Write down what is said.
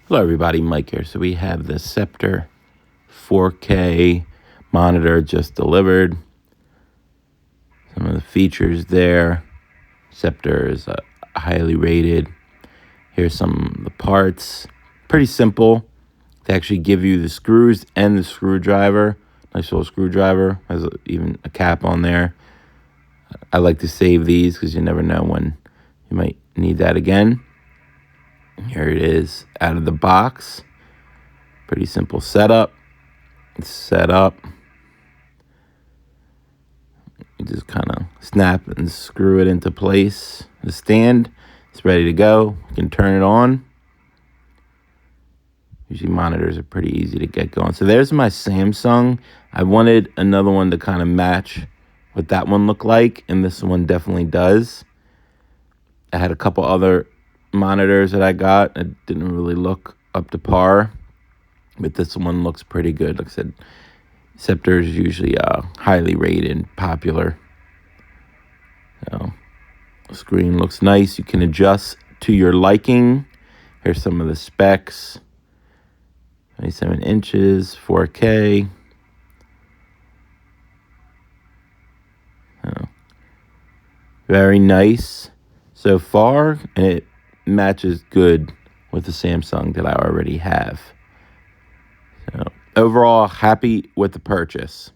Hello everybody, Mike here. So we have the Sceptre 4K monitor just delivered. Some of the features there. Sceptre is highly rated. Here's some of the parts. Pretty simple. They actually give you the screws and the screwdriver. Nice little screwdriver. Has even a cap on there. I like to save these because you never know when you might need that again. Here it is out of the box. Pretty simple setup. It's set up. You just kind of snap and screw it into place. The stand is ready to go. You can turn it on. Usually monitors are pretty easy to get going. So there's my Samsung. I wanted another one to kind of match what that one looked like, and this one definitely does. I had a couple other monitors that I got. It didn't really look up to par, but this one looks pretty good. Like I said, Sceptre is usually highly rated and popular. So the screen looks nice. You can adjust to your liking. Here's some of the specs. 27 inches, 4K. Very nice so far, and it matches good with the Samsung that I already have. So overall, happy with the purchase.